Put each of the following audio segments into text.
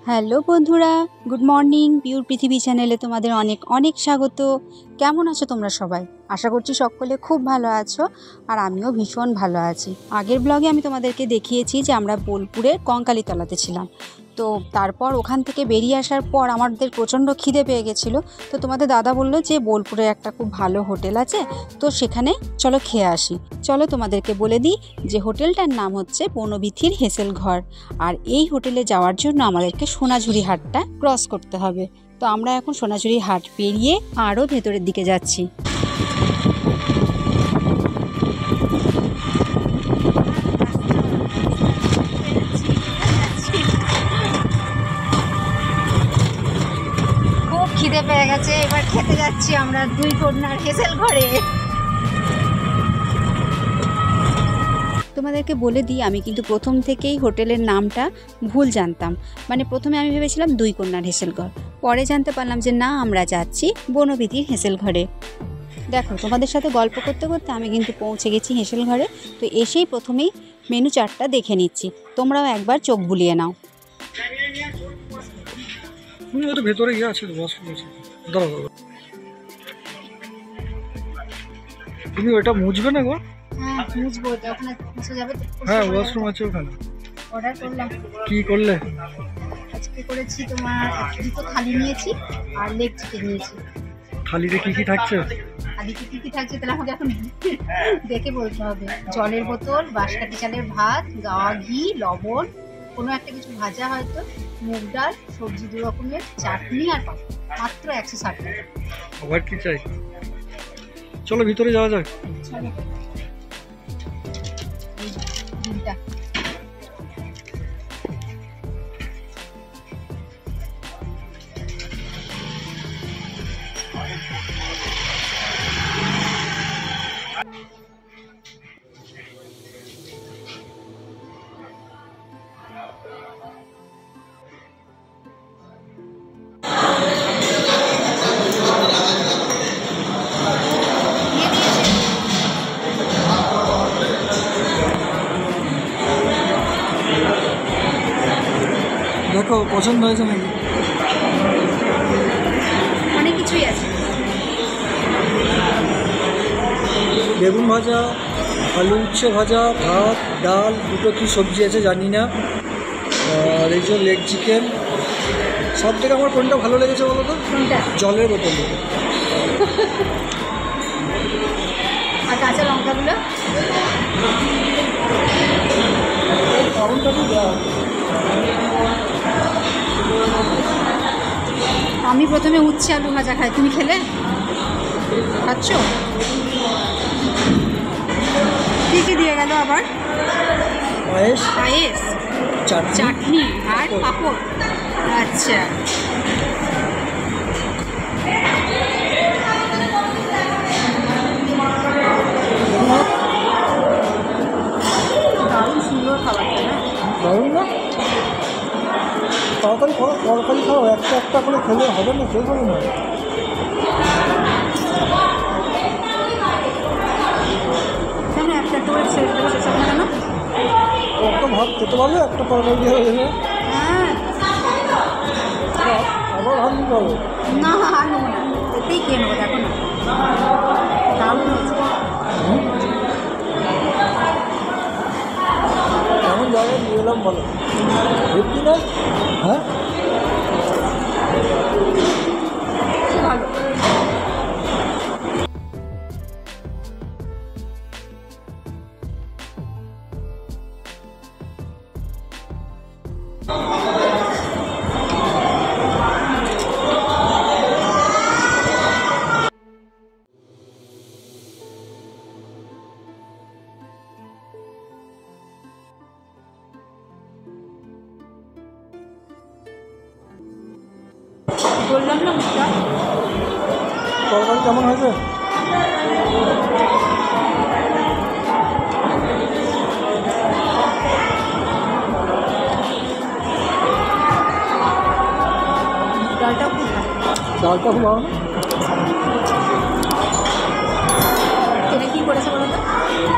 Hello বন্ধুরা, good morning. Pure পৃথিবী চ্যানেলে তোমাদের অনেক অনেক স্বাগত। কেমন আছো তোমরা সবাই? আশা করছি সকলে খুব ভালো আছো, আর আমিও ভীষণ ভালো আছি। আগের ব্লগে আমি তোমাদেরকে দেখিয়েছি যে আমরা বোলপুরের কঙ্কালীতলাতে ছিলাম। তো তারপর ওখান থেকে বেরিয়ে আসার পর আমাদের প্রচণ্ড খিদে পেয়ে গেছিলো। তো তোমাদের দাদা বললো যে বোলপুরে একটা খুব ভালো হোটেল আছে, তো সেখানে চলো খেয়ে আসি। চলো তোমাদেরকে বলে দিই যে হোটেলটার নাম হচ্ছে বনবিথির হেসেল ঘর। আর এই হোটেলে যাওয়ার জন্য আমাদেরকে সোনাঝুরি হাটটা ক্রস করতে হবে। তো আমরা এখন সোনাঝুরি হাট পেরিয়ে আরও ভেতরের দিকে যাচ্ছি। খুব খিদে পেয়ে গেছে, এবার খেতে যাচ্ছি আমরা 2 কর্নার হেসেল ঘরে। তোমাদেরকে বলে দিই, আমি কিন্তু প্রথম থেকেই হোটেলের নামটা ভুল জানতাম। মানে প্রথমে আমি ভেবেছিলাম 2 কন্যার হেসেল ঘর, পরে জানতে পারলাম যে না, আমরা যাচ্ছি বনবিথির হেসেল ঘরে। দেখো, তোমাদের সাথে গল্প করতে করতে আমি কিন্তু পৌঁছে গেছি হেসেল ঘরে। তো এসেই প্রথমেই মেনু চার্টটা দেখে নিচ্ছি, তোমরাও একবার চোখ বুলিয়ে নাও। ভেতরে গিয়ে আছে, তুমি ওটা মুছবে না গো? হ্যাঁ মুছবো, ওখানে মুছে যাবে। হ্যাঁ, ওয়াশরুম আছে ওখানে। অর্ডার করলাম। কি করলে? আজকে করেছি তোমার দুটো থালি নিয়েছি আর লেগ চিকেন নিয়েছি। থালিতে কি কি থাকছে? থালিতে কি কি থাকছে তাহলে আমাকে এখন দেখে বলতে হবে। জলের বোতল, বাঁশকাঠি চালের ভাত, গাওয়া ঘি, লবণ, কোনো একটা কিছু ভাজা, হয়তো মুগ ডাল, সবজি 2 রকমের, চাটনি আর পাঁপড়। মাত্র 160 টাকা। আবার কি চাই? চলো ভিতরে যাওয়া যাক। চলো। ডিমটা দেখো পছন্দ হয়েছে নাকি? অনেক কিছুই আছে। বেগুন ভাজা, আলু উচ্ছে ভাজা, ভাত, ডাল, দুটো কি সবজি আছে জানি না, আর এই যে লেগ চিকেন। সব থেকে আমার কোনটা ভালো লেগেছে বলো তো? কোনটা? জলের বোতল। আর কাঁচা লঙ্কাগুলো আমি প্রথমে উচ্ছে আলু ভাজা খাই, তুমি খেলে? খাচ্ছ? কী কী দিয়ে গেল আবার? পায়েস, পায়েস, চাটনি আর পাঁপড়। আচ্ছা, দারুণ সুন্দর খাবারটা না? দারুণ না? তাড়াতাড়ি খাও, তরকারি খাও, একটা একটা করে খেলে হবে না, শেষ হবে না। কেন একটা করে শেষ দেবো? শেষ হবে না? একটা ভাত খেতে পারলে একটা তরকারি দিয়ে হয়ে যাবে। হ্যাঁ, আবার ভাত নিতে হবে? না আর নেবো না, এতেই খেয়ে নেবো। দেখো না, দারুণ হয়েছে। এমন জায়গায় নিয়ে এলাম বলো, সত্যি না? হ্যাঁ, ভালো। বললাম না মুখটা। তরকারি কেমন হয়েছে? ডালটা খুব ভালো। ডালটা খুব ভালো। এটা কী করেছে বলো তো?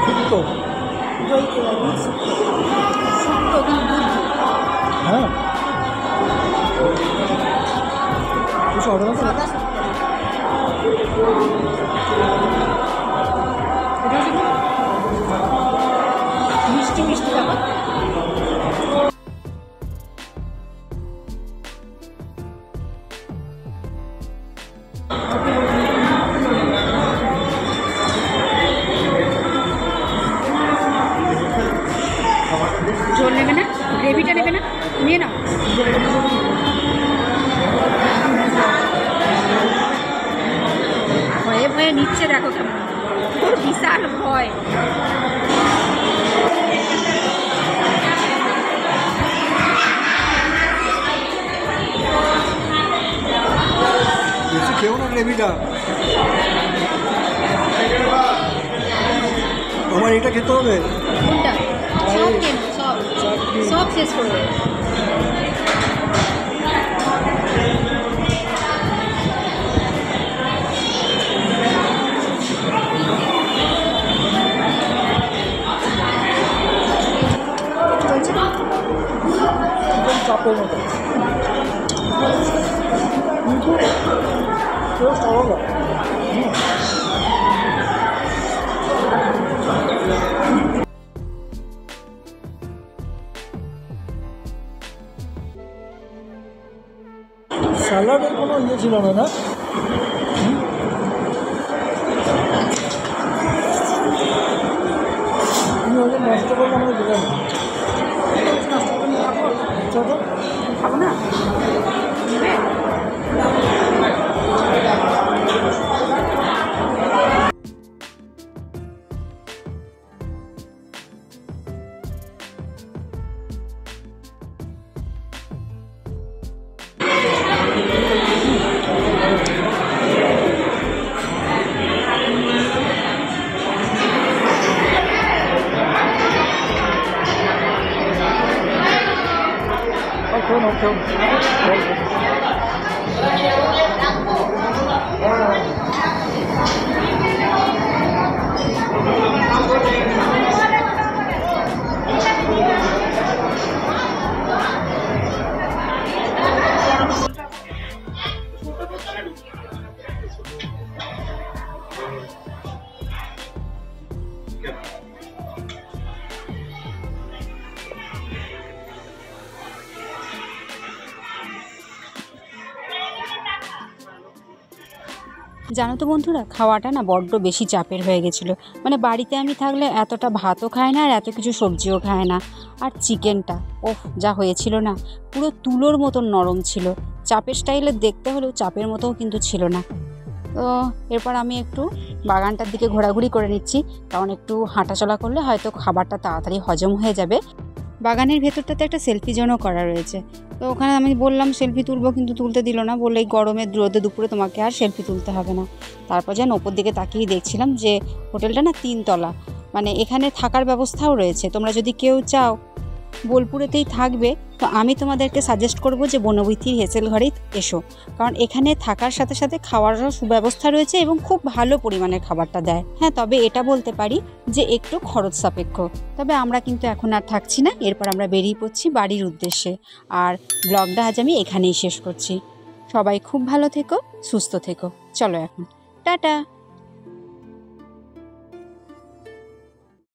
শুক্তো, দই শুক্তো, কিন্তু দুধ। হ্যাঁ নেবে না, গ্রেভিটা নেবে না, নিয়ে নাও। ভয়ে ভয়ে নিচ্ছে, দেখো কেমন, ওর বিশাল ভয়। বেশি খেও না গ্রেভিটা, আমার এটা খেতে হবে। কোনটা? সব কেন, সব সব শেষ করবে। চাপের মতো কিন্তু টেস্ট আলাদা। স্যালাডের কোনো ইয়ে ছিল না, না? তুমি ওদের নষ্ট করলে আমাকে দিলে না। খাবো না, নেবে? জানো তো বন্ধুরা, খাওয়াটা না বড্ড বেশি চাপের হয়ে গেছিলো। মানে বাড়িতে আমি থাকলে এতটা ভাতও খায় না আর এত কিছু সবজিও খায় না। আর চিকেনটা ওহ যা হয়েছিল না, পুরো তুলোর মতন নরম ছিল। চাপের স্টাইলে দেখতে হলেও চাপের মতোও কিন্তু ছিল না। তো এরপর আমি একটু বাগানটার দিকে ঘোরাঘুরি করে নিচ্ছি, কারণ একটু হাঁটাচলা করলে হয়তো খাবারটা তাড়াতাড়ি হজম হয়ে যাবে। বাগানের ভেতরটাতে একটা সেলফি জোনও করা রয়েছে। তো ওখানে আমি বললাম সেলফি তুলবো, কিন্তু তুলতে দিল না, বলে এই গরমের রোদে দুপুরে তোমাকে আর সেলফি তুলতে হবে না। তারপর যেন ওপর দিকে তাকিয়ে দেখছিলাম যে হোটেলটা না 3 তলা, মানে এখানে থাকার ব্যবস্থাও রয়েছে। তোমরা যদি কেউ চাও বোলপুরেতেই থাকবে, তো আমি তোমাদেরকে সাজেস্ট করব যে বনবীথির হেসেল ঘরেই এসো, কারণ এখানে থাকার সাথে সাথে খাওয়ারও সুব্যবস্থা রয়েছে এবং খুব ভালো পরিমাণের খাবারটা দেয়। হ্যাঁ, তবে এটা বলতে পারি যে একটু খরচ সাপেক্ষ। তবে আমরা কিন্তু এখন আর থাকছি না, এরপর আমরা বেরিয়ে পড়ছি বাড়ির উদ্দেশ্যে। আর ব্লগটা আজ আমি এখানেই শেষ করছি। সবাই খুব ভালো থেকো, সুস্থ থেকো। চলো এখন টাটা।